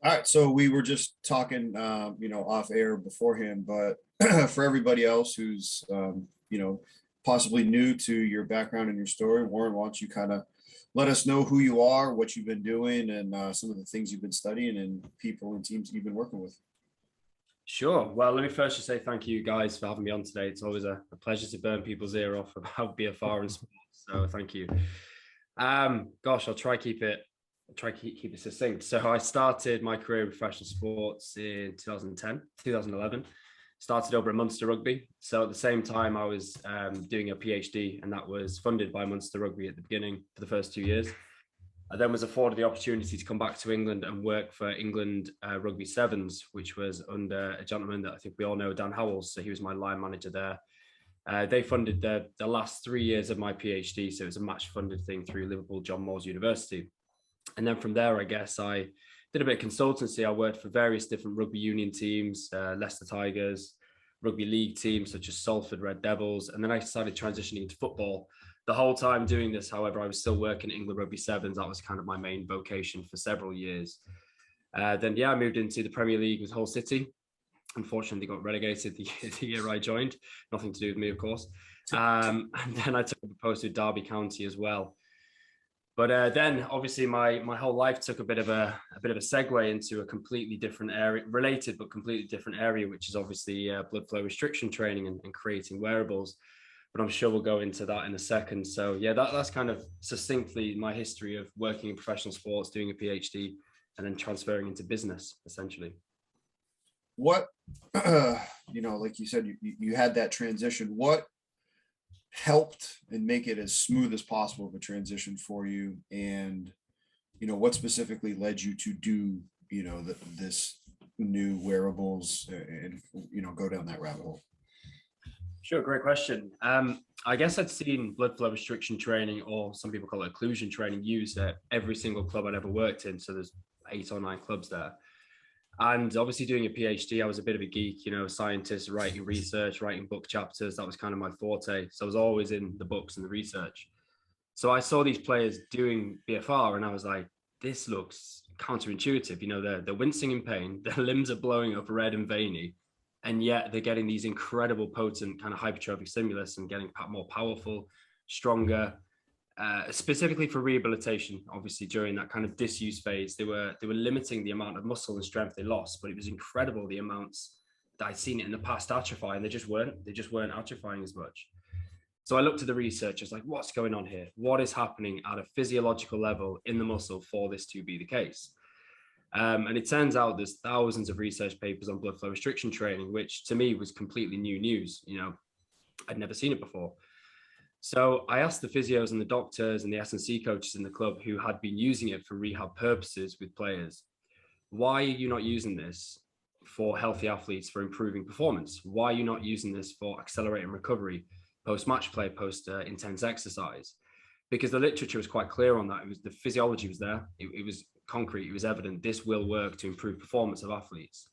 All right, so we were just talking, off air beforehand, but for everybody else who's, possibly new to your background and your story, Warren, why don't you kind of let us know who you are, what you've been doing, and some of the things you've been studying and people and teams you've been working with. Sure. Well, let me first just say thank you guys for having me on today. It's always a pleasure to burn people's ear off about BFR and sports. So thank you. Gosh, I'll try keep it succinct. So I started my career in professional sports in 2010, 2011. Started over at Munster Rugby. So at the same time, I was doing a PhD, and that was funded by Munster Rugby at the beginning for the first 2 years. I then was afforded the opportunity to come back to England and work for England Rugby Sevens, which was under a gentleman that I think we all know, Dan Howells. So he was my line manager there. They funded the last 3 years of my PhD, so it was a match funded thing through Liverpool John Moores University. And then from there, I guess I did a bit of consultancy. I worked for various different rugby union teams, Leicester Tigers, rugby league teams such as Salford Red Devils, and then I started transitioning into football. The whole time doing this, however, I was still working at England Rugby Sevens. That was kind of my main vocation for several years. I moved into the Premier League with Hull City. Unfortunately, got relegated the year I joined. Nothing to do with me, of course. And then I took a post with Derby County as well. But then, obviously, my whole life took a bit of a segue into a completely different area, related but completely different area, which is obviously blood flow restriction training and creating wearables. But I'm sure we'll go into that in a second. So yeah, that's kind of succinctly my history of working in professional sports, doing a PhD, and then transferring into business, essentially. What, like you said, you had that transition. What helped and make it as smooth as possible of a transition for you? And, what specifically led you to do, this new wearables and, go down that rabbit hole? Sure, great question. I guess I'd seen blood flow restriction training, or some people call it occlusion training, used at every single club I'd ever worked in. So there's 8 or 9 clubs there. And obviously doing a PhD, I was a bit of a geek, a scientist, writing research, writing book chapters. That was kind of my forte. So I was always in the books and the research. So I saw these players doing BFR and I was like, this looks counterintuitive. They're wincing in pain. Their limbs are blowing up red and veiny. And yet they're getting these incredible potent kind of hypertrophic stimulus and getting more powerful, stronger, specifically for rehabilitation. Obviously during that kind of disuse phase, they were limiting the amount of muscle and strength they lost, but it was incredible the amounts that I'd seen it in the past atrophy, and they just weren't atrophying as much. So I looked at the research. I was like, what's going on here? What is happening at a physiological level in the muscle for this to be the case? And it turns out there's thousands of research papers on blood flow restriction training, which to me was completely new news. I'd never seen it before. So I asked the physios and the doctors and the S&C coaches in the club who had been using it for rehab purposes with players, why are you not using this for healthy athletes for improving performance? Why are you not using this for accelerating recovery, post-match play, post-intense exercise? Because the literature was quite clear on that. The physiology was there. It was concrete. It was evident. This will work to improve performance of athletes.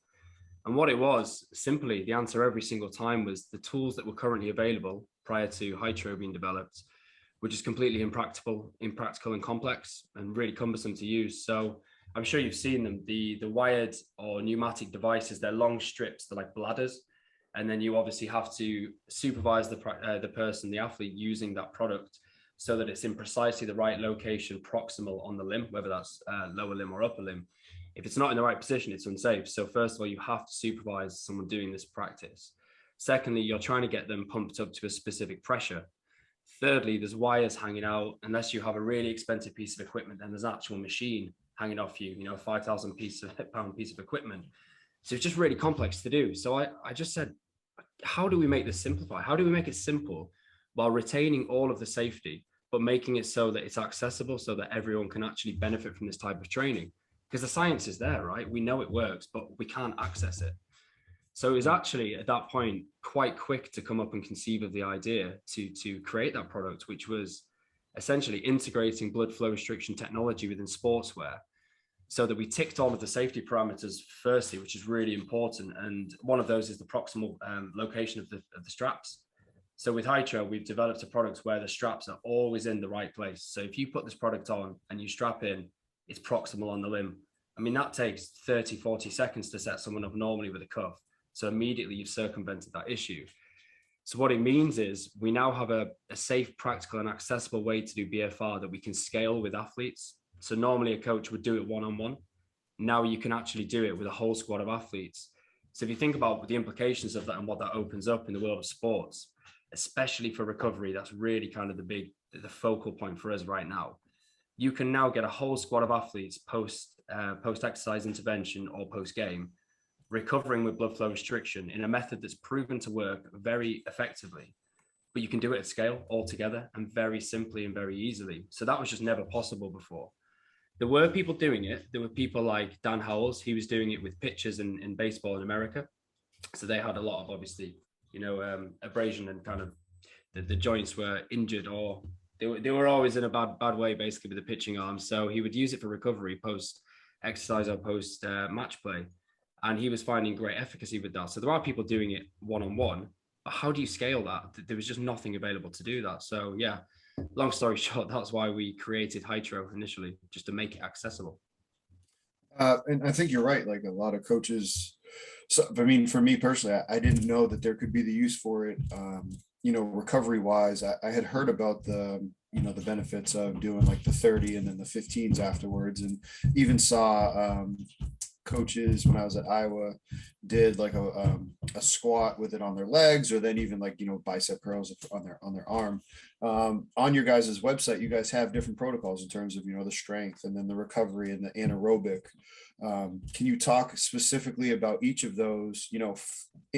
And what it was, simply, the answer every single time was the tools that were currently available prior to Hytro being developed, which is completely impractical and complex and really cumbersome to use. So I'm sure you've seen them, the wired or pneumatic devices. They're long strips, they're like bladders. And then you obviously have to supervise the person, the athlete, using that product so that it's in precisely the right location, proximal on the limb, whether that's lower limb or upper limb. If it's not in the right position, it's unsafe. So first of all, you have to supervise someone doing this practice. Secondly, you're trying to get them pumped up to a specific pressure. Thirdly, there's wires hanging out. Unless you have a really expensive piece of equipment, then there's an actual machine hanging off you, 5,000 pound piece of equipment. So it's just really complex to do. So I just said, how do we make this simplify? How do we make it simple while retaining all of the safety, but making it so that it's accessible so that everyone can actually benefit from this type of training? Because the science is there, right? We know it works, but we can't access it. So it was actually at that point quite quick to come up and conceive of the idea to create that product, which was essentially integrating blood flow restriction technology within sportswear, so that we ticked all of the safety parameters firstly, which is really important. And one of those is the proximal location of the straps. So with Hytro, we've developed a product where the straps are always in the right place. So if you put this product on and you strap in, it's proximal on the limb. I mean, that takes 30, 40 seconds to set someone up normally with a cuff. So immediately you've circumvented that issue. So what it means is we now have a safe, practical, and accessible way to do BFR that we can scale with athletes. So normally a coach would do it one-on-one. Now you can actually do it with a whole squad of athletes. So if you think about the implications of that and what that opens up in the world of sports, especially for recovery, that's really kind of the focal point for us right now. You can now get a whole squad of athletes post exercise intervention or post game, recovering with blood flow restriction in a method that's proven to work very effectively. But you can do it at scale altogether and very simply and very easily. So that was just never possible before. There were people doing it. There were people like Dan Howells. He was doing it with pitchers in baseball in America. So they had a lot of, obviously, abrasion and kind of the joints were injured, or they were always in a bad way, basically, with the pitching arm. So he would use it for recovery post exercise or post match play. And he was finding great efficacy with that. So there are people doing it one-on-one, but how do you scale that? There was just nothing available to do that. So yeah, long story short, that's why we created Hytro initially, just to make it accessible. And I think you're right. Like a lot of coaches, so I mean, for me personally, I didn't know that there could be the use for it. Recovery wise, I had heard about the benefits of doing like the 30 and then the 15s afterwards, and even saw coaches when I was at Iowa did like a squat with it on their legs, or then even like bicep curls on their arm. On your guys' website, you guys have different protocols in terms of the strength and then the recovery and the anaerobic. Can you talk specifically about each of those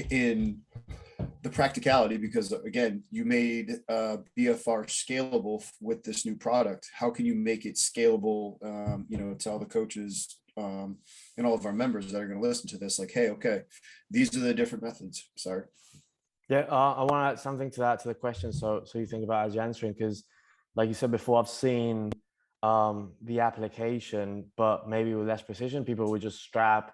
in the practicality? Because again, you made BFR scalable with this new product. How can you make it scalable to all the coaches and all of our members that are going to listen to this, like, hey, okay, these are the different methods. Sorry. Yeah, I want to add something to that, to the question. So you think about as you're answering, because like you said before, I've seen the application, but maybe with less precision. People would just strap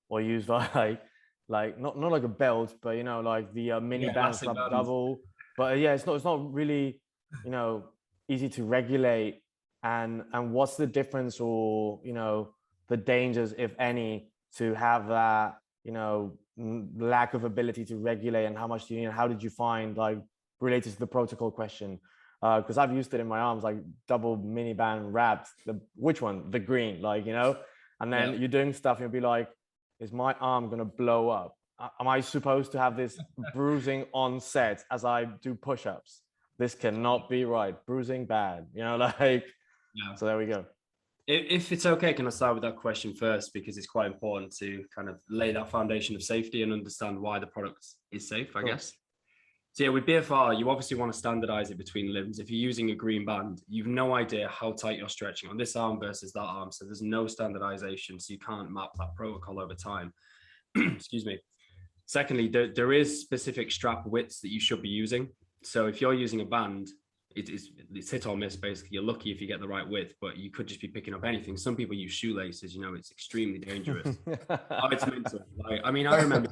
or use like not like a belt, but like the mini band strap double. But yeah, it's not really easy to regulate. And what's the difference, or the dangers, if any, to have that lack of ability to regulate, and how much do you how did you find, like, related to the protocol question? Because I've used it in my arms, like double mini band wrapped. Which one? The green, like, and then you're doing stuff and you'll be like, is my arm gonna blow up? Am I supposed to have this bruising on set as I do push-ups? This cannot be right. Bruising bad, like. Yeah. So there we go. If it's okay, can I start with that question first? Because it's quite important to kind of lay that foundation of safety and understand why the product is safe, I guess. So yeah, with BFR, you obviously want to standardize it between limbs. If you're using a green band, you've no idea how tight you're stretching on this arm versus that arm. So there's no standardization. So you can't map that protocol over time. Excuse me. Secondly, there is specific strap widths that you should be using. So if you're using a band, it's hit or miss, basically. You're lucky if you get the right width, but you could just be picking up anything. Some people use shoelaces, it's extremely dangerous. It's mental. Like, I mean, I remember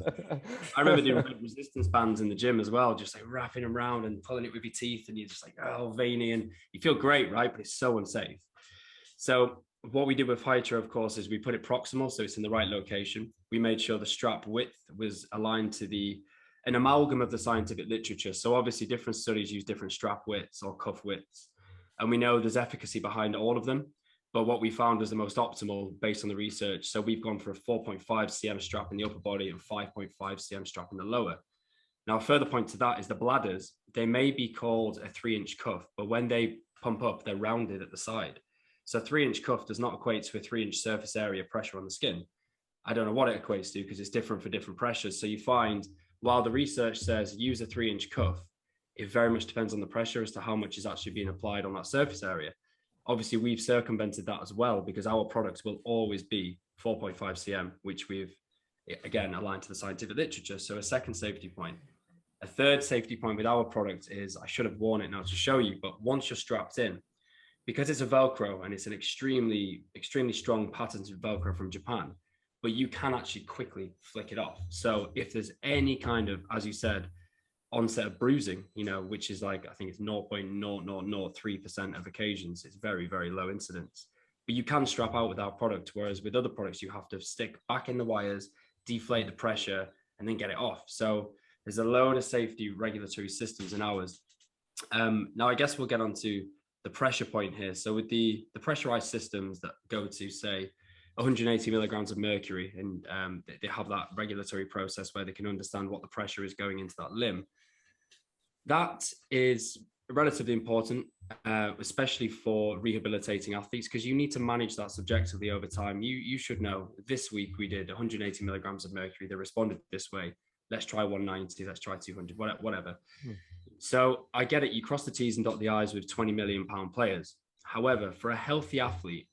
doing Load Resistance bands in the gym as well, just like wrapping them around and pulling it with your teeth, and you're just like, oh, veiny, and you feel great, right? But it's so unsafe. So what we did with Hytro, of course, is we put it proximal, so it's in the right location. We made sure the strap width was aligned to an amalgam of the scientific literature. So obviously different studies use different strap widths or cuff widths. And we know there's efficacy behind all of them, but what we found was the most optimal based on the research. So we've gone for a 4.5 cm strap in the upper body and 5.5 cm strap in the lower. Now, a further point to that is the bladders, they may be called a 3-inch cuff, but when they pump up, they're rounded at the side. So a 3-inch cuff does not equate to a 3-inch surface area pressure on the skin. I don't know what it equates to because it's different for different pressures. So you find, while the research says use a 3-inch cuff, it very much depends on the pressure as to how much is actually being applied on that surface area. Obviously, we've circumvented that as well because our products will always be 4.5 cm, which we've, again, aligned to the scientific literature. So a second safety point. A third safety point with our product is, I should have worn it now to show you, but once you're strapped in, because it's a Velcro and it's an extremely, extremely strong patented Velcro from Japan, but you can actually quickly flick it off. So if there's any kind of, as you said, onset of bruising, which is like, I think it's 0.0003% of occasions, it's very, very low incidence. but you can strap out with our product. Whereas with other products, you have to stick back in the wires, deflate the pressure, and then get it off. So there's a load of safety regulatory systems in ours. Now, I guess we'll get onto the pressure point here. So with the pressurized systems that go to, say, 180 milligrams of mercury, and they have that regulatory process where they can understand what the pressure is going into that limb. That is relatively important, especially for rehabilitating athletes, because you need to manage that subjectively over time. You should know, this week we did 180 milligrams of mercury. They responded this way. Let's try 190, let's try 200, whatever. So I get it. You cross the T's and dot the I's with 20 million pound players. However, for a healthy athlete,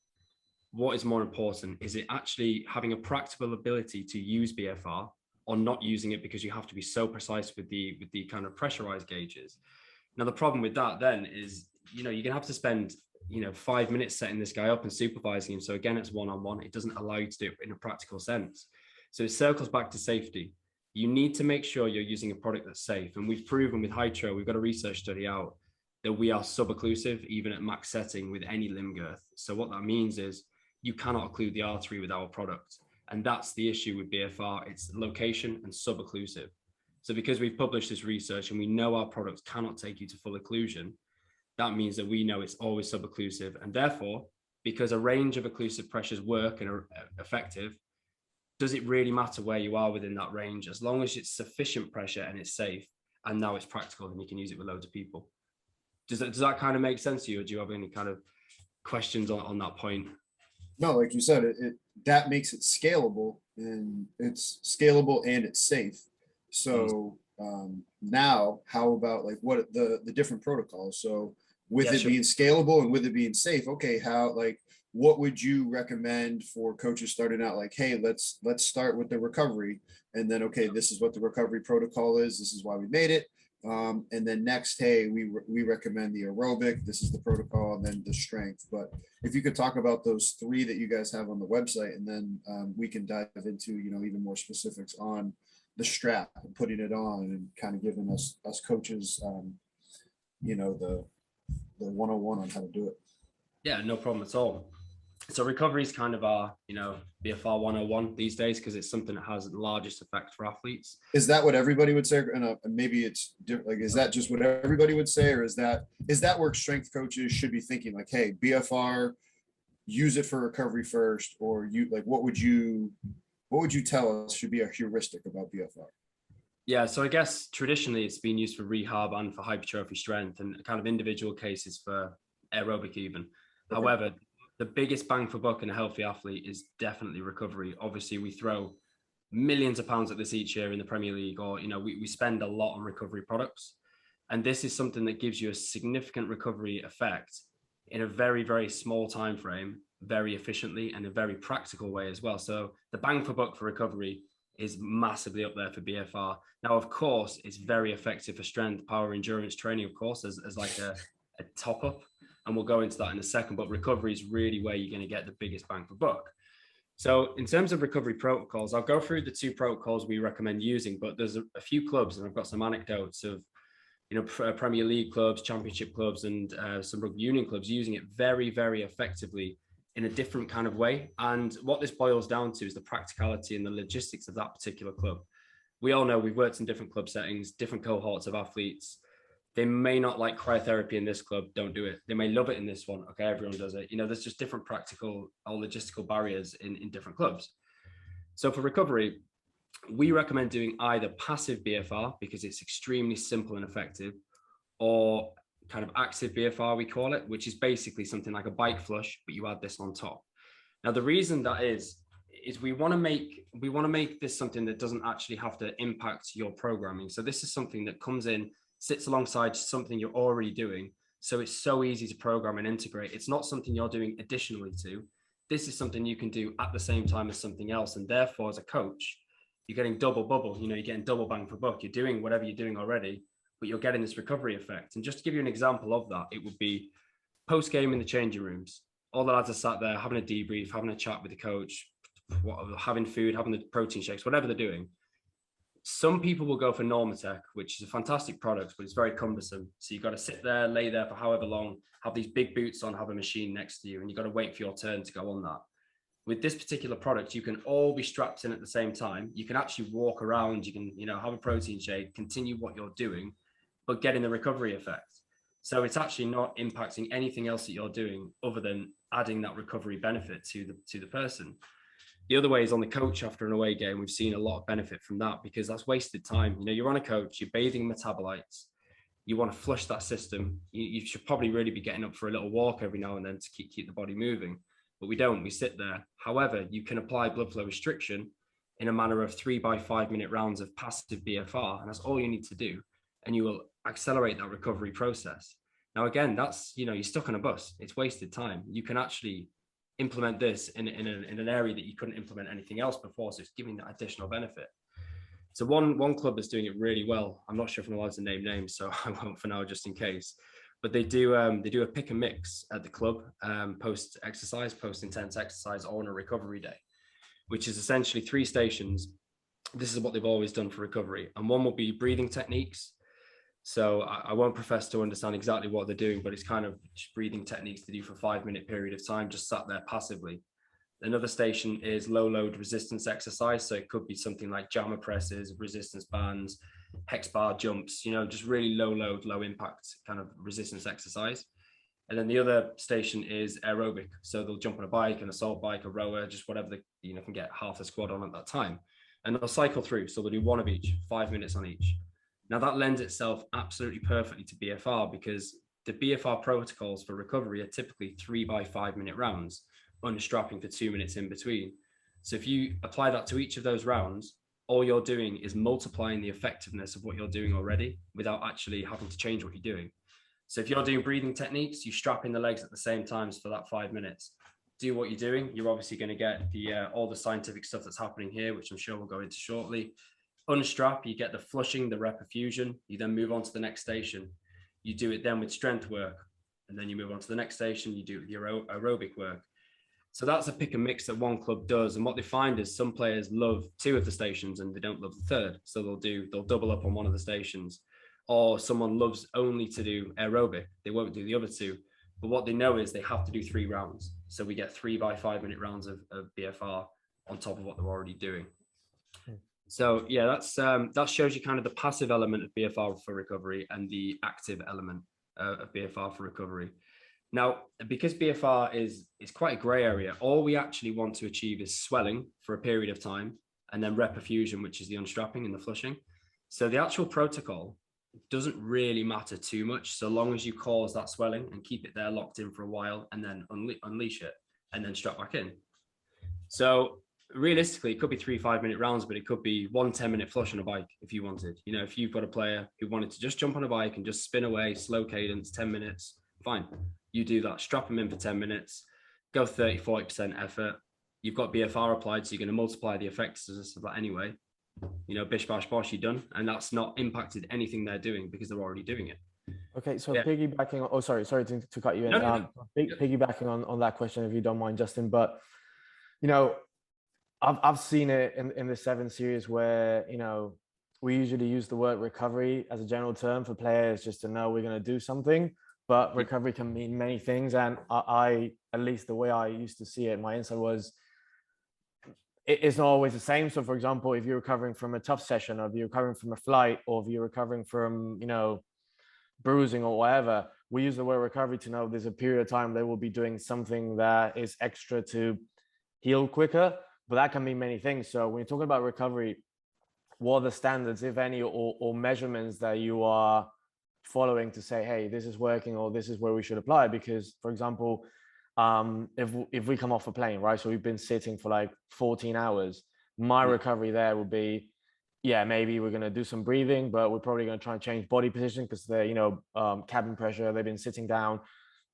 what is more important? Is it actually having a practical ability to use BFR, or not using it because you have to be so precise with the kind of pressurized gauges? Now, the problem with that then is, you're going to have to spend, 5 minutes setting this guy up and supervising him. So again, it's one-on-one. It doesn't allow you to do it in a practical sense. So it circles back to safety. You need to make sure you're using a product that's safe. And we've proven with Hytro, we've got a research study out, that we are sub-occlusive even at max setting with any limb girth. So what that means is you cannot occlude the artery with our product. And that's the issue with BFR. It's location and sub-occlusive. So because we've published this research and we know our products cannot take you to full occlusion, that means that we know it's always sub-occlusive. And therefore, because a range of occlusive pressures work and are effective, does it really matter where you are within that range? As long as it's sufficient pressure and it's safe, and now it's practical, then you can use it with loads of people. Does that kind of make sense to you? Or do you have any kind of questions on that point? No, like you said, that makes it scalable, and it's safe. So now, how about like what the different protocols? So with it being scalable and with it being safe, okay, what would you recommend for coaches starting out? Like, hey, let's start with the recovery, and then okay, this is what the recovery protocol is. This is why we made it. And then next, hey, we recommend the aerobic. This is the protocol, and then the strength. But if you could talk about those three that you guys have on the website, and then we can dive into even more specifics on the strap and putting it on, and kind of giving us coaches the 101 on how to do it. Yeah, no problem at all. So recovery is kind of our, BFR 101 these days, because it's something that has the largest effect for athletes. Is that what everybody would say? And maybe it's different. Like, is that just what everybody would say? Or is that where strength coaches should be thinking, like, hey, BFR, use it for recovery first? Or what would you tell us should be a heuristic about BFR? Yeah, so I guess traditionally it's been used for rehab and for hypertrophy strength, and kind of individual cases for aerobic even. Okay. However, the biggest bang for buck in a healthy athlete is definitely recovery. Obviously, we throw millions of pounds at this each year in the Premier League, or, we spend a lot on recovery products. And this is something that gives you a significant recovery effect in a very, very small time frame, very efficiently, and a very practical way as well. So the bang for buck for recovery is massively up there for BFR. Now, of course, it's very effective for strength, power, endurance training, of course, as like a top up. And we'll go into that in a second, but recovery is really where you're going to get the biggest bang for buck. So in terms of recovery protocols, I'll go through the two protocols we recommend using, but there's a few clubs, and I've got some anecdotes of, Premier League clubs, Championship clubs, and some rugby union clubs using it very, very effectively in a different kind of way. And what this boils down to is the practicality and the logistics of that particular club. We all know we've worked in different club settings, different cohorts of athletes. They may not like cryotherapy in this club, don't do it. They may love it in this one. Okay, everyone does it. There's just different practical or logistical barriers in different clubs. So for recovery, we recommend doing either passive BFR, because it's extremely simple and effective, or kind of active BFR, we call it, which is basically something like a bike flush, but you add this on top. Now, the reason that is we want to make this something that doesn't actually have to impact your programming. So this is something that comes in, sits alongside something you're already doing. So it's so easy to program and integrate. It's not something you're doing additionally to. This is something you can do at the same time as something else. And therefore, as a coach, you're getting double bubble, you're getting double bang for buck. You're doing whatever you're doing already, but you're getting this recovery effect. And just to give you an example of that, it would be post-game in the changing rooms. All the lads are sat there having a debrief, having a chat with the coach, having food, having the protein shakes, whatever they're doing. some people will go for Normatec, which is a fantastic product, but it's very cumbersome. So you've got to sit there, lay there for however long, have these big boots on, have a machine next to you, and you've got to wait for your turn to go on that. With this particular product, you can all be strapped in at the same time. You can actually walk around, you can, have a protein shake, continue what you're doing, but getting the recovery effect. So it's actually not impacting anything else that you're doing other than adding that recovery benefit to the person. The other way is on the coach after an away game. We've seen a lot of benefit from that because that's wasted time. You're on a coach, you're bathing metabolites, you want to flush that system. You should probably really be getting up for a little walk every now and then to keep the body moving. But we don't, we sit there. However, you can apply blood flow restriction in a manner of 3 by 5 minute rounds of passive BFR. And that's all you need to do. And you will accelerate that recovery process. Now, again, that's, you're stuck on a bus. It's wasted time. You can actually implement this in an area that you couldn't implement anything else before. So it's giving that additional benefit. So one club that's doing it really well. I'm not sure if I'm allowed to name names, so I won't for now, just in case. But they do a pick and mix at the club, post intense exercise, or on a recovery day, which is essentially 3 stations. This is what they've always done for recovery. And one will be breathing techniques. So I won't profess to understand exactly what they're doing, but it's kind of just breathing techniques to do for a 5-minute period of time, just sat there passively. Another station is low load resistance exercise. So it could be something like jammer presses, resistance bands, hex bar jumps, just really low load, low impact kind of resistance exercise. And then the other station is aerobic. So they'll jump on a bike, an assault bike, a rower, just whatever can get half the squad on at that time. And they'll cycle through. So they'll do 1 of each, 5 minutes on each. Now that lends itself absolutely perfectly to BFR because the BFR protocols for recovery are typically 3 by 5 minute rounds, understrapping for 2 minutes in between. So if you apply that to each of those rounds, all you're doing is multiplying the effectiveness of what you're doing already without actually having to change what you're doing. So if you're doing breathing techniques, you strap in the legs at the same times for that 5 minutes. Do what you're doing. You're obviously going to get all the scientific stuff that's happening here, which I'm sure we'll go into shortly. Unstrap, you get the flushing, the reperfusion. You then move on to the next station. You do it then with strength work, and then you move on to the next station. You do it with your aerobic work. So that's a pick and mix that one club does. And what they find is some players love 2 of the stations and they don't love the 3rd. So they'll double up on one of the stations. Or someone loves only to do aerobic. They won't do the other 2. But what they know is they have to do 3 rounds. So we get 3 by 5 minute rounds of BFR on top of what they're already doing. So yeah, that shows you kind of the passive element of BFR for recovery and the active element of BFR for recovery. Now, because BFR is quite a gray area, all we actually want to achieve is swelling for a period of time and then reperfusion, which is the unstrapping and the flushing. So the actual protocol doesn't really matter too much so long as you cause that swelling and keep it there locked in for a while and then unleash it and then strap back in. So realistically, it could be 3 5-minute rounds, but it could be 1 10-minute flush on a bike if you wanted. If you've got a player who wanted to just jump on a bike and just spin away, slow cadence, 10 minutes, fine. You do that, strap them in for 10 minutes, go 30-40% effort. You've got BFR applied, so you're going to multiply the effectiveness of that anyway. Bish, bash, bosh, you're done. And that's not impacted anything they're doing because they're already doing it. Okay, so piggybacking on, sorry to cut you in. Piggybacking on that question, if you don't mind, Justin, but, I've seen it in the 7 series where, we usually use the word recovery as a general term for players just to know we're going to do something, but recovery can mean many things. And I at least the way I used to see it, my insight was it's not always the same. So for example, if you're recovering from a tough session, or if you're recovering from a flight, or if you're recovering from, bruising or whatever, we use the word recovery to know there's a period of time they will be doing something that is extra to heal quicker. But that can mean many things. So when you're talking about recovery, what are the standards, if any, or measurements that you are following to say, hey, this is working, or this is where we should apply? Because, for example, if we come off a plane, right? So we've been sitting for like 14 hours. My recovery there would be, maybe we're going to do some breathing, but we're probably going to try and change body position because they're, cabin pressure, they've been sitting down.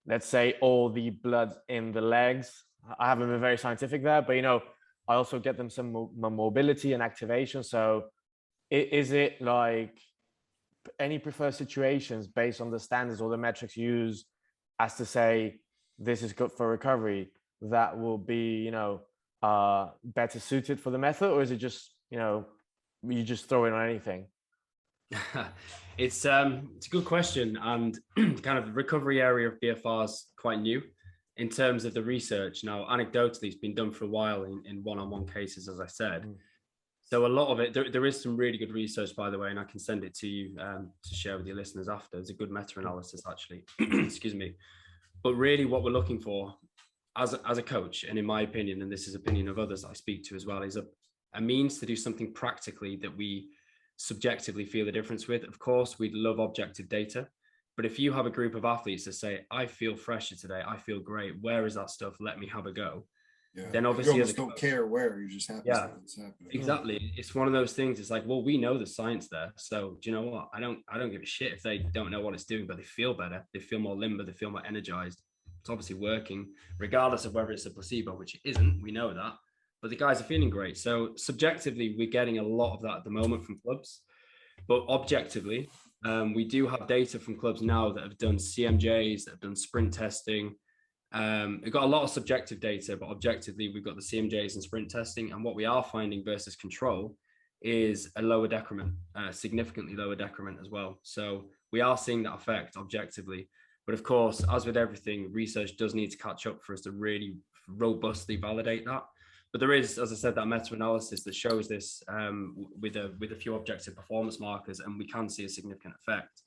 Let's say all the blood in the legs. I haven't been very scientific there, but, I also get them some mobility and activation. So is it like any preferred situations based on the standards or the metrics used as to say, this is good for recovery, that will be, better suited for the method? Or is it just, you just throw in on anything? It's a good question, and kind of the recovery area of BFR is quite new in terms of the research. Now, anecdotally, it's been done for a while in one-on-one cases, as I said. So a lot of it, there is some really good research, by the way, and I can send it to you to share with your listeners after. It's a good meta-analysis, actually. Excuse me. But really what we're looking for as a coach, and in my opinion, and this is opinion of others I speak to as well, is a means to do something practically that we subjectively feel the difference with. Of course, we'd love objective data, but if you have a group of athletes that say, I feel fresher today, I feel great, where is that stuff? Let me have a go. Yeah. Then obviously you almost don't care where, you're just happy it's happening. Exactly. It's one of those things. It's like, well, we know the science there. So do you know what? I don't give a shit if they don't know what it's doing, but they feel better. They feel more limber. They feel more energized. It's obviously working, regardless of whether it's a placebo, which it isn't. We know that. But the guys are feeling great. So subjectively, we're getting a lot of that at the moment from clubs. But objectively, we do have data from clubs now that have done CMJs, that have done sprint testing. We've got a lot of subjective data, but objectively, we've got the CMJs and sprint testing. And what we are finding versus control is a lower decrement, significantly lower decrement as well. So we are seeing that effect objectively. But of course, as with everything, research does need to catch up for us to really robustly validate that. But there is, as I said, that meta-analysis that shows this with a few objective performance markers, and we can see a significant effect.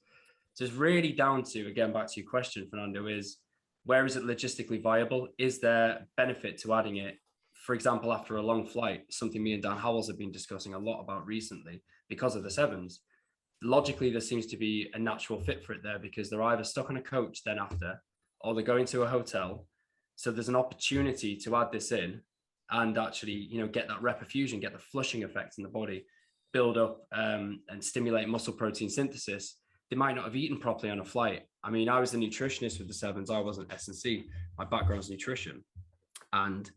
So it's really down to, again, back to your question, Fernando, is where is it logistically viable? Is there benefit to adding it, for example, after a long flight, something me and Dan Howells have been discussing a lot about recently because of the sevens? Logically, there seems to be a natural fit for it there because they're either stuck on a coach then after, or they're going to a hotel. So there's an opportunity to add this in and actually, you know, get that reperfusion, get the flushing effect in the body, build up and stimulate muscle protein synthesis. They might not have eaten properly on a flight. I mean, I was a nutritionist with the sevens. I wasn't S&C. My background is nutrition. And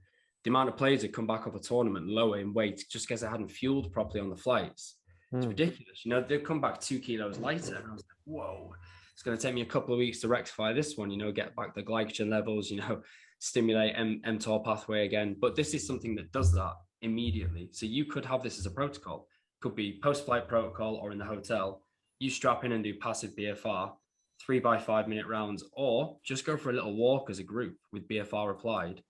the amount of players that come back off a tournament lower in weight just because they hadn't fueled properly on the flights. It's ridiculous. You know, they've come back 2 kilos lighter. And I was like, whoa, it's going to take me a couple of weeks to rectify this one, you know, get back the glycogen levels, you know, stimulate mTOR pathway again. But this is something that does that immediately. So you could have this as a protocol. Could be post-flight protocol or in the hotel. You strap in and do passive BFR, 3 by 5 minute rounds, or just go for a little walk as a group with BFR applied.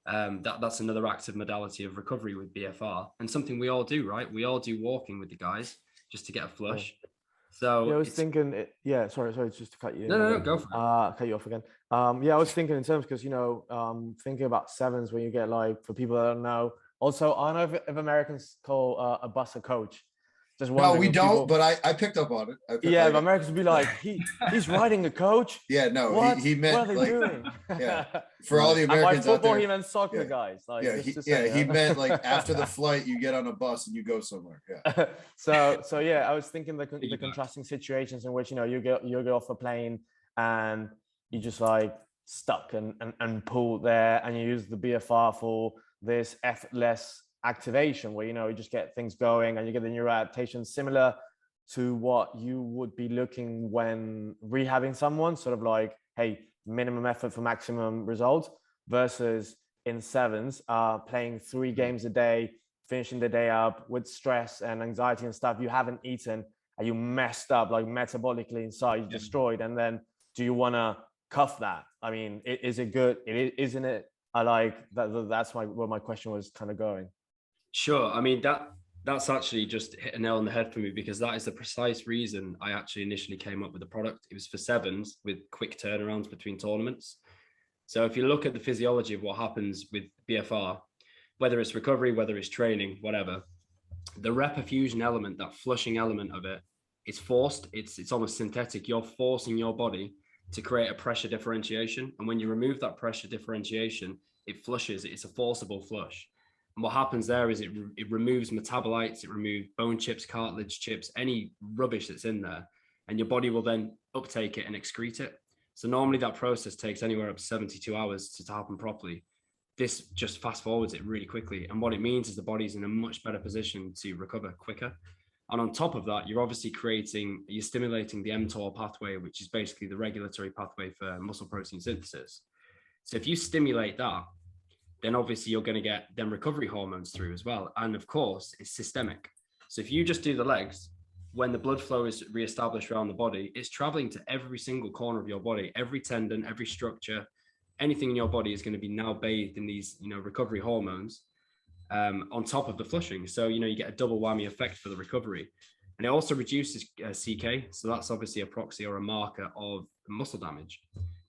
That's another active modality of recovery with BFR, and something we all do, right? We all do walking with the guys just to get a flush. So yeah, I was thinking, sorry, just to cut you. No, go for it. Cut you off again. Yeah, I was thinking in terms because, you know, thinking about sevens when you get, like, for people that don't know. Also, I don't know if Americans call a bus a coach. Just no, we don't, but I picked up on it. Yeah, but Americans would be like, he's riding a coach. Yeah, no, he meant, what are they doing? Yeah, for all the Americans by football, out there, he meant soccer guys. Like, he meant like after the flight, you get on a bus and you go somewhere. Yeah. So yeah, I was thinking the contrasting situations in which, you know, you get off a plane and you just like stuck and pulled there, and you use the BFR for this effortless activation where, you know, you just get things going and you get the neural adaptation similar to what you would be looking when rehabbing someone, sort of like, hey, minimum effort for maximum results, versus in sevens, playing 3 games a day, finishing the day up with stress and anxiety and stuff. You haven't eaten and you messed up, like metabolically inside, you destroyed. And then do you want to cuff that? I mean, is it good? Isn't it? I like that. That's where my question was kind of going. Sure. I mean, that's actually just hit a nail on the head for me, because that is the precise reason I actually initially came up with the product. It was for sevens with quick turnarounds between tournaments. So if you look at the physiology of what happens with BFR, whether it's recovery, whether it's training, whatever, the reperfusion element, that flushing element of it, it's forced. It's almost synthetic. You're forcing your body to create a pressure differentiation. And when you remove that pressure differentiation, it flushes. It's a forcible flush. And what happens there is it removes metabolites, it removes bone chips, cartilage chips, any rubbish that's in there, and your body will then uptake it and excrete it. So normally that process takes anywhere up to 72 hours to happen properly. This just fast forwards it really quickly. And what it means is the body's in a much better position to recover quicker. And on top of that, you're stimulating the mTOR pathway, which is basically the regulatory pathway for muscle protein synthesis. So if you stimulate that, then obviously you're going to get them recovery hormones through as well. And of course, it's systemic. So if you just do the legs, when the blood flow is reestablished around the body, it's traveling to every single corner of your body, every tendon, every structure, anything in your body is going to be now bathed in these, recovery hormones on top of the flushing. So, you get a double whammy effect for the recovery. And it also reduces CK. So that's obviously a proxy or a marker of muscle damage.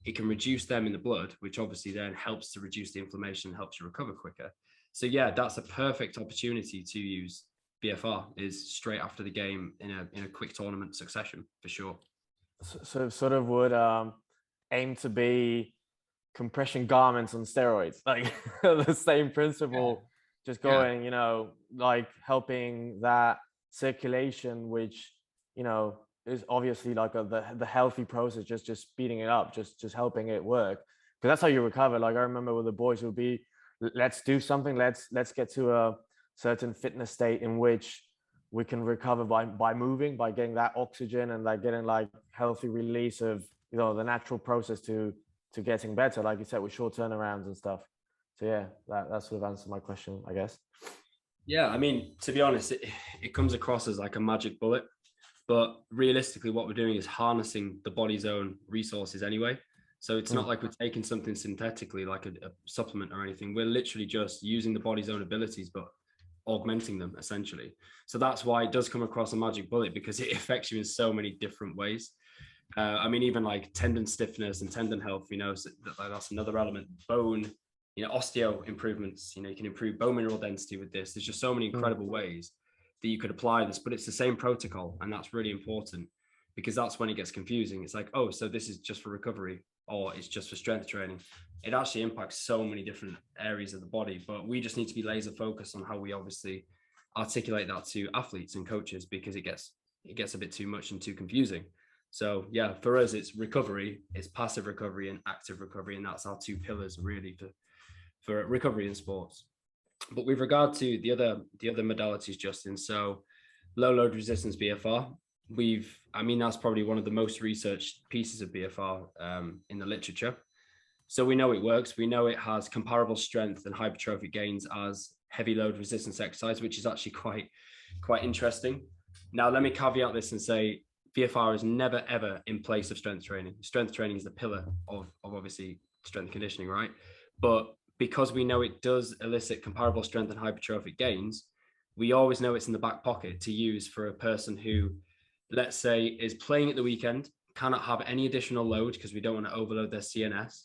It can reduce them in the blood, which obviously then helps to reduce the inflammation and helps you recover quicker. So yeah, that's a perfect opportunity to use BFR, is straight after the game in a quick tournament succession, for sure. So sort of would aim to be compression garments on steroids, like the same principle, just going, like helping that circulation, which, is obviously like the healthy process, just speeding it up, just helping it work. Because that's how you recover. Like I remember with the boys, it would be, let's do something, let's get to a certain fitness state in which we can recover by moving, by getting that oxygen and like getting like healthy release of, the natural process to getting better, like you said, with short turnarounds and stuff. So yeah, that sort of answered my question, I guess. Yeah, I mean, to be honest, it comes across as like a magic bullet, but realistically what we're doing is harnessing the body's own resources anyway. So it's not like we're taking something synthetically, like a supplement or anything. We're literally just using the body's own abilities, but augmenting them essentially. So that's why it does come across a magic bullet, because it affects you in so many different ways. I mean, even like tendon stiffness and tendon health, so that's another element. Bone, osteo improvements, you can improve bone mineral density with this. There's just so many incredible ways that you could apply this, but it's the same protocol. And that's really important, because that's when it gets confusing. It's like, oh, so this is just for recovery, or it's just for strength training. It actually impacts so many different areas of the body, but we just need to be laser focused on how we obviously articulate that to athletes and coaches, because it gets a bit too much and too confusing. So yeah, for us, it's recovery, it's passive recovery and active recovery. And that's our two pillars really for recovery in sports. But with regard to the other modalities, Justin, so load resistance BFR, that's probably one of the most researched pieces of BFR in the literature. So we know it works. We know it has comparable strength and hypertrophic gains as heavy load resistance exercise, which is actually quite interesting. Now, let me caveat this and say BFR is never, ever in place of strength training. Strength training is the pillar of obviously strength conditioning, right? But because we know it does elicit comparable strength and hypertrophic gains, we always know it's in the back pocket to use for a person who, let's say, is playing at the weekend, cannot have any additional load because we don't want to overload their CNS.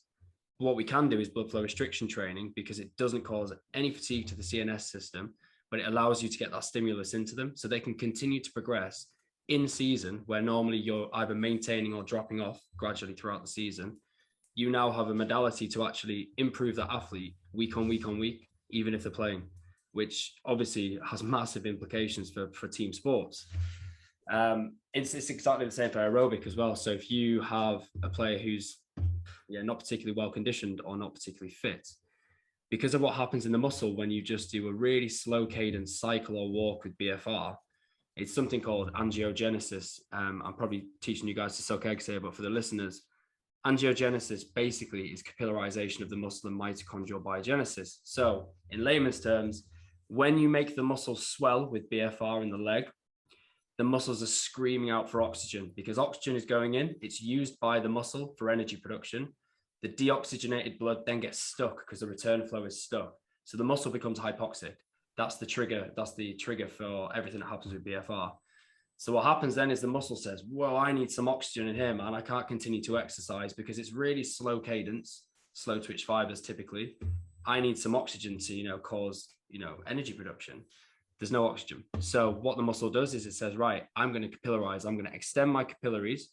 What we can do is blood flow restriction training, because it doesn't cause any fatigue to the CNS system, but it allows you to get that stimulus into them so they can continue to progress in season, where normally you're either maintaining or dropping off gradually throughout the season. You now have a modality to actually improve that athlete week on week on week, even if they're playing, which obviously has massive implications for team sports. It's exactly the same for aerobic as well. So if you have a player who's not particularly well conditioned or not particularly fit, because of what happens in the muscle when you just do a really slow cadence cycle or walk with BFR, it's something called angiogenesis. I'm probably teaching you guys to suck eggs here, but for the listeners, angiogenesis basically is capillarization of the muscle and mitochondrial biogenesis. So in layman's terms, when you make the muscle swell with BFR in the leg, the muscles are screaming out for oxygen, because oxygen is going in, it's used by the muscle for energy production. The deoxygenated blood then gets stuck because the return flow is stuck. So the muscle becomes hypoxic. That's the trigger for everything that happens with BFR. So what happens then is the muscle says, well, I need some oxygen in here, man. I can't continue to exercise because it's really slow cadence, slow twitch fibers typically. I need some oxygen to, cause, energy production. There's no oxygen. So what the muscle does is it says, right, I'm going to capillarize. I'm going to extend my capillaries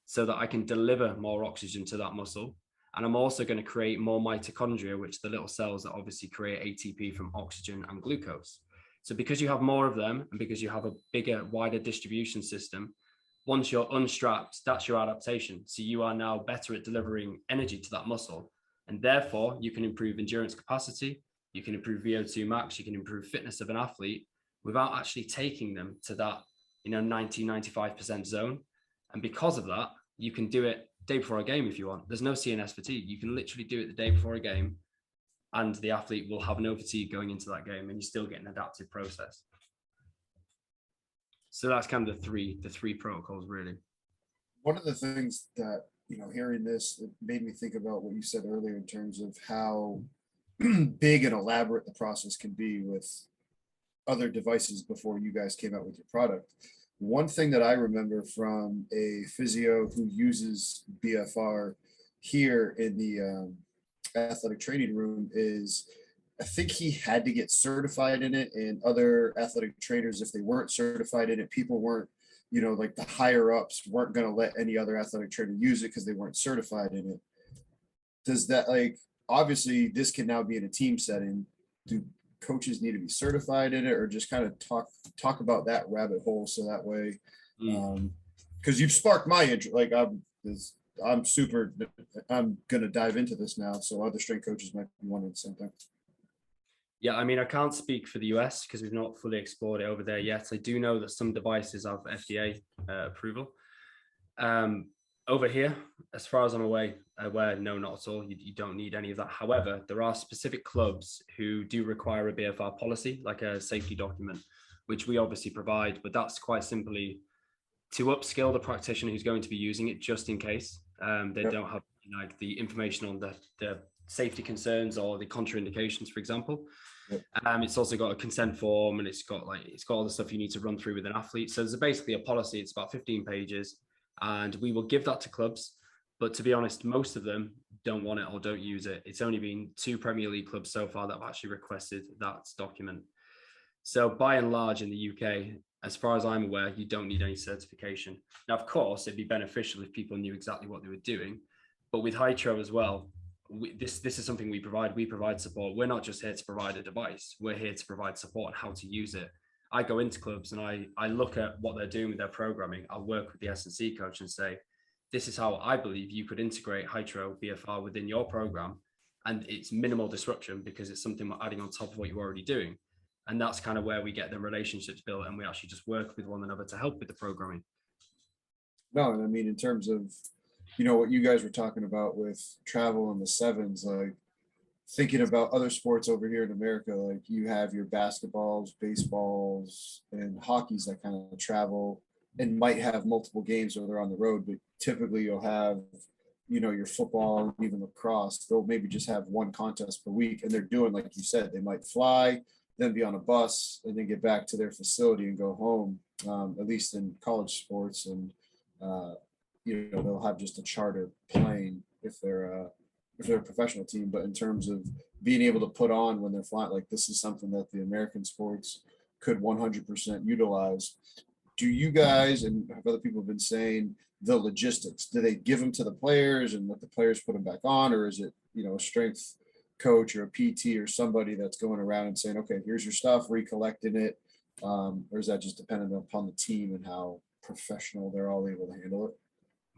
so that I can deliver more oxygen to that muscle. And I'm also going to create more mitochondria, which are the little cells that obviously create ATP from oxygen and glucose. So because you have more of them, and because you have a bigger, wider distribution system, once you're unstrapped, that's your adaptation. So you are now better at delivering energy to that muscle. And therefore, you can improve endurance capacity, you can improve VO2 max, you can improve fitness of an athlete without actually taking them to that 90-95% zone. And because of that, you can do it day before a game if you want. There's no CNS fatigue. You can literally do it the day before a game, and the athlete will have no fatigue going into that game, and you still get an adaptive process. So that's kind of the three protocols really. One of the things that, hearing this, it made me think about what you said earlier in terms of how big and elaborate the process can be with other devices before you guys came out with your product. One thing that I remember from a physio who uses BFR here in the athletic training room is I think he had to get certified in it, and other athletic trainers, if they weren't certified in it, people weren't, like the higher ups weren't going to let any other athletic trainer use it because they weren't certified in it. Does that, like, obviously this can now be in a team setting. Do coaches need to be certified in it, or just kind of talk about that rabbit hole so that way? Because you've sparked my interest. Like I'm gonna dive into this now, so other strength coaches might be wondering the same thing. Yeah, I mean, I can't speak for the US because we've not fully explored it over there yet. I do know that some devices have FDA approval. Over here, as far as I'm aware, no, not at all. You don't need any of that. However, there are specific clubs who do require a BFR policy, like a safety document, which we obviously provide, but that's quite simply to upskill the practitioner who's going to be using it just in case they don't have like the information on the safety concerns or the contraindications, for example. It's also got a consent form, and it's got all the stuff you need to run through with an athlete. So there's basically a policy. It's about 15 pages, and we will give that to clubs. But to be honest, most of them don't want it or don't use it. It's only been 2 Premier League clubs so far that have actually requested that document. So by and large in the UK, as far as I'm aware, you don't need any certification. Now, of course, it'd be beneficial if people knew exactly what they were doing. But with Hytro as well, this is something we provide. We provide support. We're not just here to provide a device. We're here to provide support on how to use it. I go into clubs and I look at what they're doing with their programming. I'll work with the S&C coach and say, this is how I believe you could integrate Hytro BFR within your program. And it's minimal disruption because it's something we're adding on top of what you're already doing. And that's kind of where we get the relationships built, and we actually just work with one another to help with the programming. No, and I mean, in terms of, what you guys were talking about with travel and the sevens, like thinking about other sports over here in America, like you have your basketballs, baseballs, and hockeys that kind of travel and might have multiple games where they're on the road, but typically you'll have, your football, even lacrosse, they'll maybe just have one contest per week, and they're doing, like you said, they might fly, then be on a bus, and then get back to their facility and go home, at least in college sports. And, they'll have just a charter plane if they're a professional team. But in terms of being able to put on when they're flying, like this is something that the American sports could 100% utilize. Do you guys, and have other people been saying, the logistics, do they give them to the players and let the players put them back on, or is it, a strength coach or a PT or somebody that's going around and saying, okay, here's your stuff, recollecting it, or is that just dependent upon the team and how professional they're all able to handle it?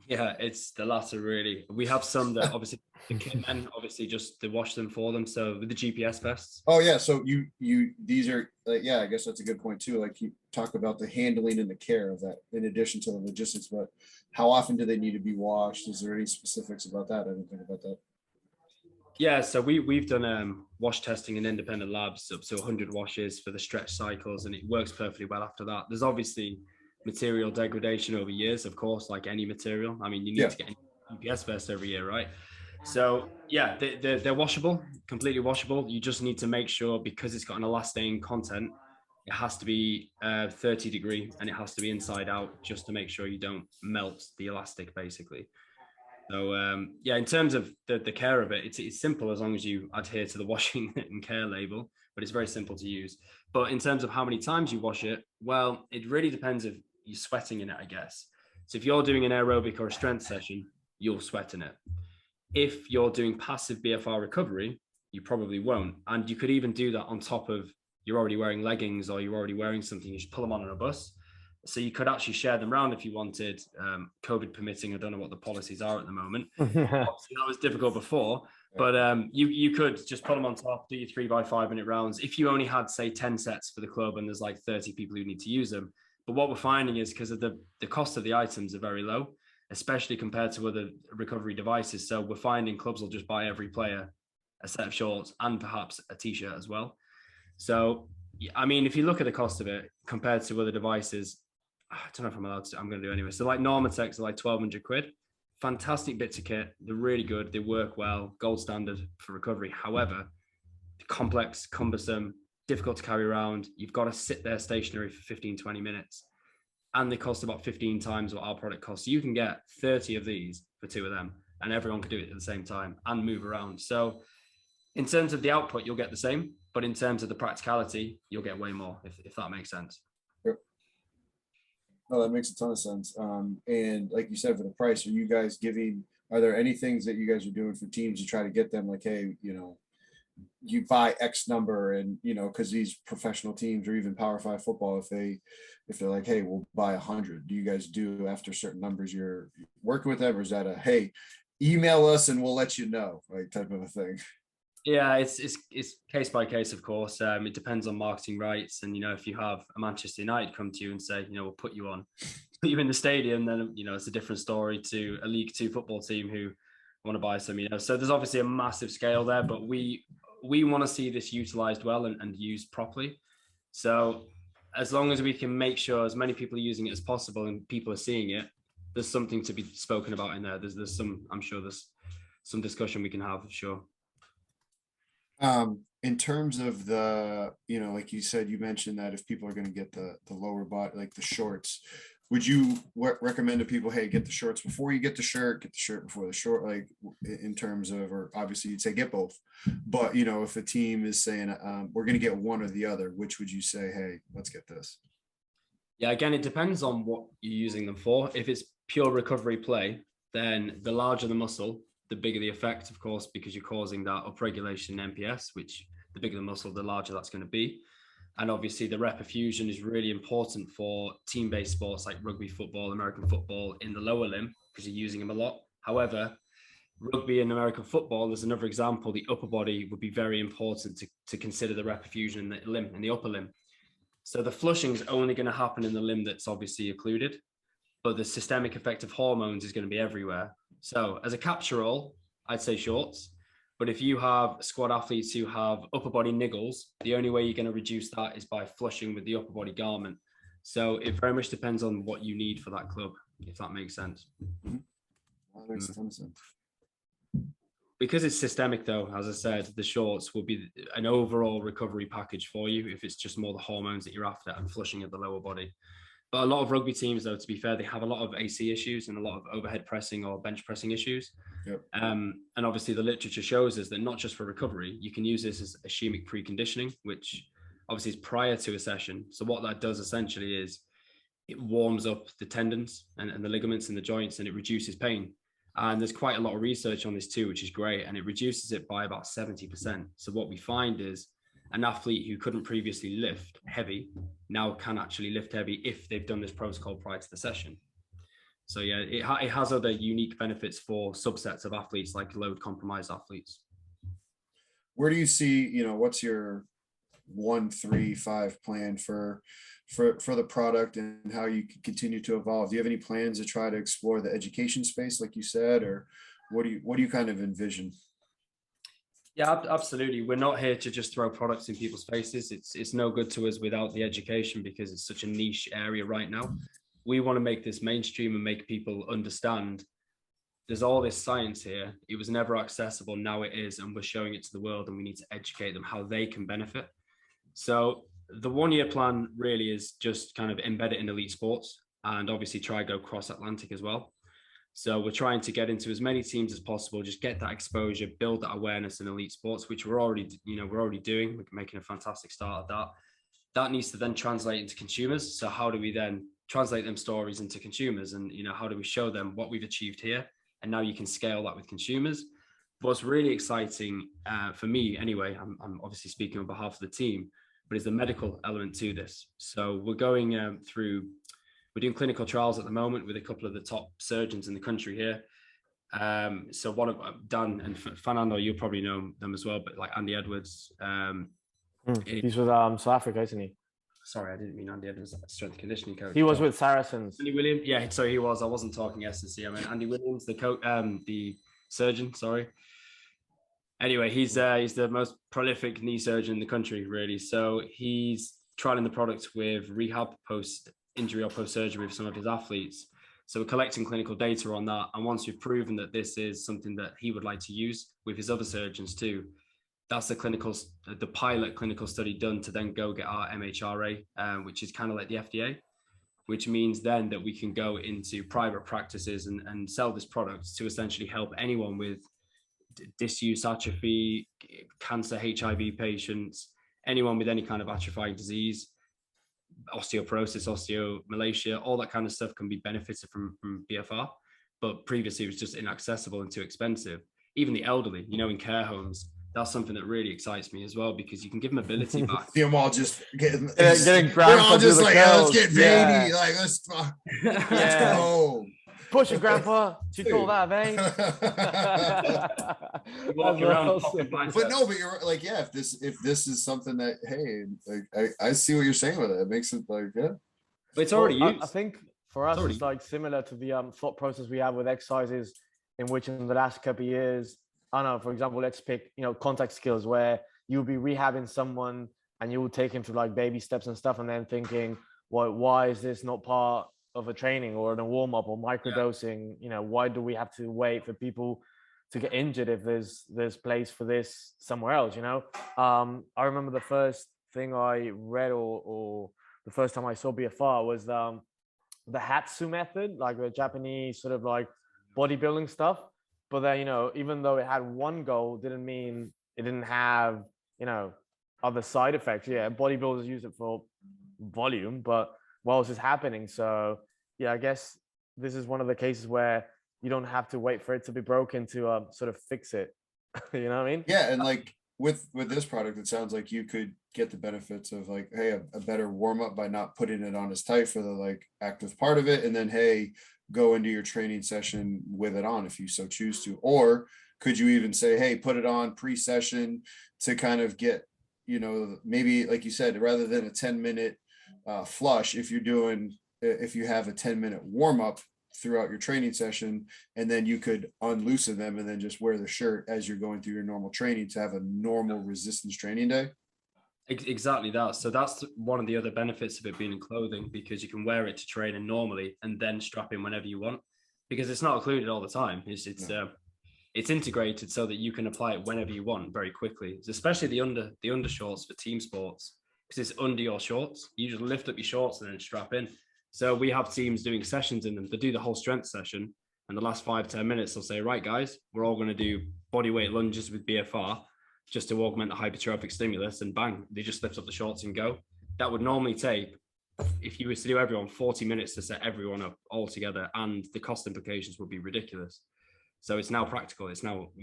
Yeah, it's the latter really. We have some that obviously the kit men obviously just they wash them for them. So with the GPS vests. Oh yeah, so these are yeah, I guess that's a good point too. Like you talk about the handling and the care of that in addition to the logistics, but how often do they need to be washed? Is there any specifics about that? I didn't think about that. Yeah, so we've done wash testing in independent labs up to 100 washes for the stretch cycles, and it works perfectly well after that. There's obviously material degradation over years, of course, like any material. I mean, you need to get a GPS vest every year, right? So yeah, they're washable, completely washable. You just need to make sure, because it's got an elastane content, it has to be 30 degree and it has to be inside out, just to make sure you don't melt the elastic basically. So yeah, in terms of the care of it, it's simple as long as you adhere to the washing and care label, but it's very simple to use. But in terms of how many times you wash it, well, it really depends if you're sweating in it, I guess. So if you're doing an aerobic or a strength session, you'll sweat in it. If you're doing passive BFR recovery, you probably won't. And you could even do that on top of you're already wearing leggings or you're already wearing something, you just pull them on a bus. So you could actually share them around if you wanted, COVID permitting. I don't know what the policies are at the moment. Obviously, that was difficult before, but you could just put them on top, do your 3x5 minute rounds. If you only had, say, 10 sets for the club and there's like 30 people who need to use them. But what we're finding is because of the cost of the items are very low, especially compared to other recovery devices. So we're finding clubs will just buy every player a set of shorts and perhaps a t-shirt as well. So, I mean, if you look at the cost of it compared to other devices, I don't know if I'm allowed to, I'm going to do anyway. So like Normatechs are like 1,200 quid. Fantastic bits of kit. They're really good. They work well. Gold standard for recovery. However, complex, cumbersome, difficult to carry around. You've got to sit there stationary for 15, 20 minutes. And they cost about 15 times what our product costs. So you can get 30 of these for 2 of them, and everyone can do it at the same time and move around. So in terms of the output, you'll get the same, but in terms of the practicality, you'll get way more, if that makes sense. Yep. No, that makes a ton of sense. And like you said, for the price, are there any things that you guys are doing for teams to try to get them like, hey, you buy X number, and because these professional teams or even Power 5 football, if they're like, hey, we'll buy 100, do you guys do after certain numbers you're working with them, or is that a, hey, email us and we'll let you know, like, type of a thing? Yeah, it's case by case, of course. It depends on marketing rights, and if you have a Manchester United come to you and say, we'll put you in the stadium, then it's a different story to a League Two football team who want to buy some. So there's obviously a massive scale there, but we want to see this utilized well and used properly. So as long as we can make sure as many people are using it as possible and people are seeing it, there's something to be spoken about in there. There's some, I'm sure there's some discussion we can have, sure. In terms of the, like you said, you mentioned that if people are going to get the lower body, like the shorts, would you recommend to people, hey, get the shorts before you get the shirt before the short, like in terms of, or obviously you'd say get both, but if a team is saying, we're going to get one or the other, which would you say, hey, let's get this? Yeah, again, it depends on what you're using them for. If it's pure recovery play, then the larger the muscle, the bigger the effect, of course, because you're causing that upregulation in MPS, which the bigger the muscle, the larger that's going to be. And obviously the rep fusion is really important for team-based sports like rugby, football, American football in the lower limb, because you're using them a lot. However, rugby and American football, there's another example, the upper body would be very important to consider the rep fusion in the limb, in the upper limb. So the flushing is only going to happen in the limb that's obviously occluded, but the systemic effect of hormones is going to be everywhere. So as a capture-all, I'd say shorts. But if you have squad athletes who have upper body niggles, the only way you're going to reduce that is by flushing with the upper body garment. So it very much depends on what you need for that club, if that makes sense. That makes a ton of sense. Because it's systemic, though, as I said, the shorts will be an overall recovery package for you if it's just more the hormones that you're after and flushing of the lower body. But a lot of rugby teams, though, to be fair, they have a lot of AC issues and a lot of overhead pressing or bench pressing issues. Yep. And obviously the literature shows us that not just for recovery, you can use this as ischemic preconditioning, which obviously is prior to a session. So what that does essentially is it warms up the tendons and the ligaments and the joints, and it reduces pain. And there's quite a lot of research on this too, which is great. And it reduces it by about 70%. So what we find is an athlete who couldn't previously lift heavy now can actually lift heavy if they've done this protocol prior to the session. So yeah, it has other unique benefits for subsets of athletes, like load compromised athletes. Where do you see, what's your 1, 3, 5 plan for the product and how you can continue to evolve? Do you have any plans to try to explore the education space, like you said, or what do you kind of envision? Yeah, absolutely. We're not here to just throw products in people's faces. It's no good to us without the education, because it's such a niche area right now. We want to make this mainstream and make people understand there's all this science here. It was never accessible. Now it is, and we're showing it to the world, and we need to educate them how they can benefit. So the 1-year plan really is just kind of embed it in elite sports, and obviously try to go cross-Atlantic as well. So we're trying to get into as many teams as possible, just get that exposure, build that awareness in elite sports, which we're already doing. We're making a fantastic start at that. That needs to then translate into consumers. So how do we then translate them stories into consumers? And, how do we show them what we've achieved here? And now you can scale that with consumers. What's really exciting for me anyway, I'm obviously speaking on behalf of the team, but is the medical element to this. So we're going we're doing clinical trials at the moment with a couple of the top surgeons in the country here. So one of Dan and Fernando, you'll probably know them as well, but like Andy Edwards. He's with South Africa, isn't he? Sorry, I didn't mean Andy Edwards, strength and conditioning coach. He was with Saracens. Andy Williams, yeah, so he was. I wasn't talking S&C. I mean Andy Williams, the coach, the surgeon. Sorry. Anyway, he's the most prolific knee surgeon in the country, really. So he's trialing the product with rehab post injury or post-surgery with some of his athletes. So we're collecting clinical data on that. And once we've proven that this is something that he would like to use with his other surgeons too, that's the pilot clinical study done to then go get our MHRA, which is kind of like the FDA, which means then that we can go into private practices and sell this product to essentially help anyone with disuse, atrophy, cancer, HIV patients, anyone with any kind of atrophying disease, osteoporosis, osteomalacia, all that kind of stuff can be benefited from BFR. But previously it was just inaccessible and too expensive. Even the elderly, in care homes, that's something that really excites me as well, because you can give them ability back. See them all just getting they're all just like, oh, let's get veiny. Yeah. Like, let's go. Push it, Grandpa. You call that, eh? Walk around awesome. But no, but you're like, yeah, if this is something that, hey, like, I see what you're saying with it. It makes it like, yeah. But it's already used. I think for us, it's like similar to the thought process we have with exercises, in which in the last couple of years, I don't know, for example, let's pick, contact skills, where you'll be rehabbing someone and you'll take him through like baby steps and stuff, and then thinking, well, why is this not part of a training or in a warm-up or microdosing? Why do we have to wait for people to get injured if there's place for this somewhere else? I remember the first thing I read or the first time I saw BFR was the Hatsu method, like the Japanese sort of like bodybuilding stuff. But then, even though it had one goal, didn't mean it didn't have, other side effects. Yeah, bodybuilders use it for volume, but what else is happening? So yeah, I guess this is one of the cases where you don't have to wait for it to be broken to sort of fix it. You know what I mean? Yeah, and like with this product, it sounds like you could get the benefits of like, hey, a better warm up by not putting it on as tight for the like active part of it, and then hey, go into your training session with it on if you so choose to. Or could you even say, hey, put it on pre-session to kind of get, maybe like you said, rather than a 10-minute flush, if you have a 10-minute warm-up throughout your training session, and then you could unloosen them and then just wear the shirt as you're going through your normal training to have a normal resistance training day. Exactly that. So that's one of the other benefits of it being in clothing, because you can wear it to train and normally and then strap in whenever you want, because it's not included all the time. It's integrated so that you can apply it whenever you want very quickly, especially the undershorts for team sports, because it's under your shorts. You just lift up your shorts and then strap in. So we have teams doing sessions in them. They do the whole strength session, and the last 5-10 minutes they'll say, right guys, we're all going to do body weight lunges with BFR just to augment the hypertrophic stimulus, and bang, they just lift up the shorts and go. That would normally take, if you were to do everyone, 40 minutes to set everyone up all together, and the cost implications would be ridiculous. So it's now practical.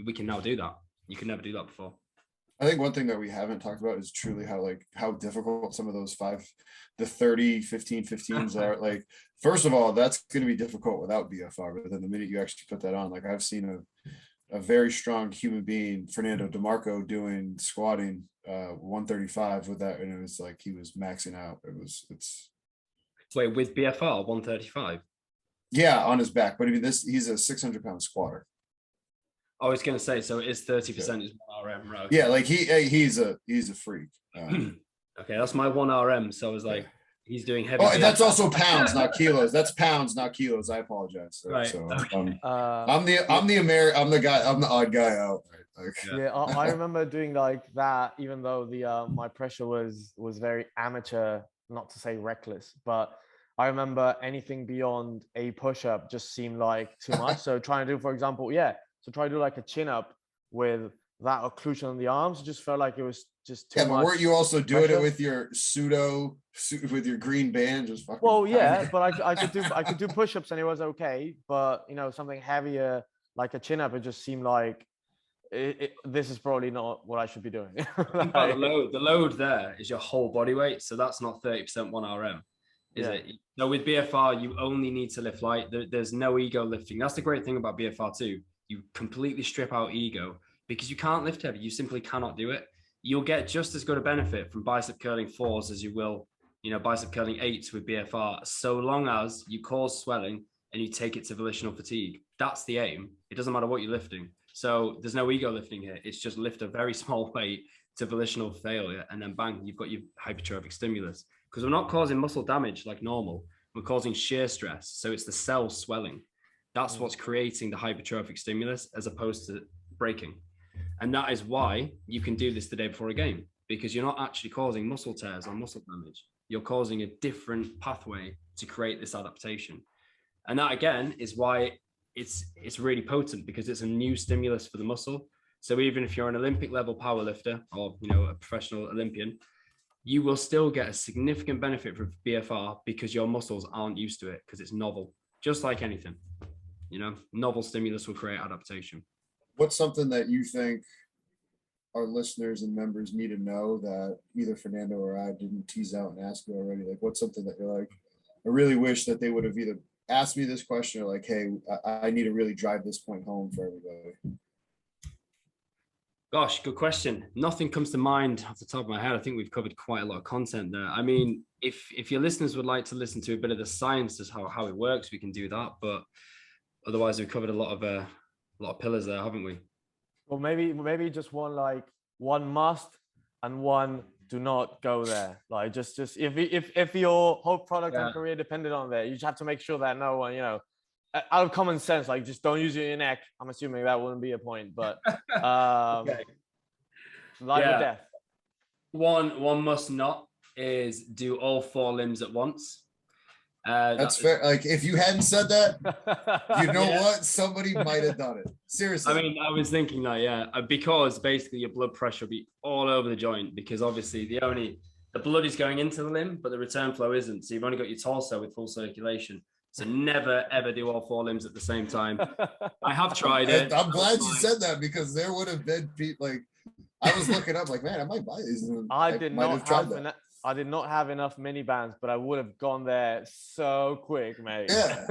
We can now do that. You could never do that before. I think one thing that we haven't talked about is truly how difficult some of those 30, 15s are. Like, first of all, that's going to be difficult without BFR, but then the minute you actually put that on, like I've seen a very strong human being, Fernando DeMarco, doing squatting 135 with that, and it was like he was maxing out. Wait, with BFR 135? Yeah, on his back, but I mean, he's a 600-pound squatter. I was going to say, so it is 30% is 1 RM, right? Yeah, like he's a freak. Okay, that's my 1 RM. So I was like, he's doing heavy. Oh, and that's also pounds, not kilos. That's pounds, not kilos. I apologize. Right. So Okay. I'm the odd guy out. Right? Yeah, I remember doing like that, even though my pressure was very amateur, not to say reckless, but I remember anything beyond a push-up just seemed like too much. So trying to do, for example, try to do like a chin-up with that occlusion on the arms, it just felt like it was just too much. Yeah, but weren't you also doing pressure it with your with your green band? Just fucking. Well, yeah, but I could do push-ups and it was okay. But something heavier like a chin-up, it just seemed like this is probably not what I should be doing. The load there is your whole body weight, so that's not 30% 1 RM. Is it? No, with BFR, you only need to lift light. There's no ego lifting. That's the great thing about BFR too. You completely strip out ego because you can't lift heavy. You simply cannot do it. You'll get just as good a benefit from bicep curling 4s as you will, bicep curling 8s with BFR, so long as you cause swelling and you take it to volitional fatigue. That's the aim. It doesn't matter what you're lifting. So there's no ego lifting here. It's just lift a very small weight to volitional failure, and then bang, you've got your hypertrophic stimulus. Because we're not causing muscle damage like normal. we're causing shear stress. So it's the cell swelling. That's what's creating the hypertrophic stimulus as opposed to breaking. And that is why you can do this the day before a game, because you're not actually causing muscle tears or muscle damage. You're causing a different pathway to create this adaptation. And that again is why it's really potent, because it's a new stimulus for the muscle. So even if you're an Olympic level powerlifter or, you know, a professional Olympian, you will still get a significant benefit from BFR because your muscles aren't used to it, because it's novel, just like anything, you know, novel stimulus will create adaptation. What's something that you think our listeners and members need to know that either Fernando or I didn't tease out and ask you already? Like, what's something that you're like, I really wish that they would have either asked me this question or like, hey, I need to really drive this point home for everybody? Gosh, good question. Nothing comes to mind off the top of my head. I think we've covered quite a lot of content there. I mean, if your listeners would like to listen to a bit of the science as how it works, we can do that. But otherwise, we've covered a lot of pillars there, haven't we? Well, maybe just one must and one do not go there. Like just if your whole product and career depended on that, you just have to make sure that no one, you know, out of common sense, like just don't use it in your neck. I'm assuming that wouldn't be a point, but Okay. Life or death. One must not is do all 4 limbs at once. That's fair. Like if you hadn't said that, you know what? Somebody might have done it. Seriously. I mean, I was thinking that, because basically your blood pressure will be all over the joint, because obviously the blood is going into the limb, but the return flow isn't. So you've only got your torso with full circulation. So never, ever do all 4 limbs at the same time. I have tried it. I'm glad you said that, because there would have been people like, I was looking up like, man, I might buy these. I did not have enough mini bands, but I would have gone there so quick, mate. Yeah.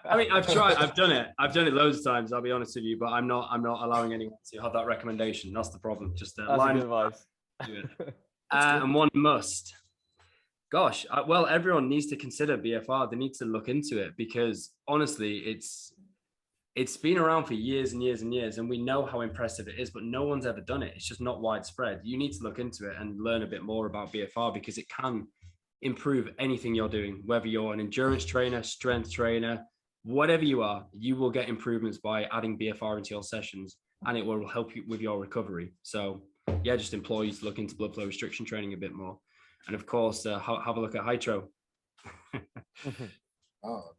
I mean, I've done it. I've done it loads of times, I'll be honest with you, but I'm not allowing anyone to have that recommendation. That's the problem. Just that's good advice. Do it. And one must. Gosh, well, everyone needs to consider BFR. They need to look into it, because honestly, it's been around for years and years and years, and we know how impressive it is, but no one's ever done it. It's just not widespread. You need to look into it and learn a bit more about BFR, because it can improve anything you're doing, whether you're an endurance trainer, strength trainer, whatever you are, you will get improvements by adding BFR into your sessions, and it will help you with your recovery. So yeah, just implore you to look into blood flow restriction training a bit more. And of course, have a look at Hytro. Oh,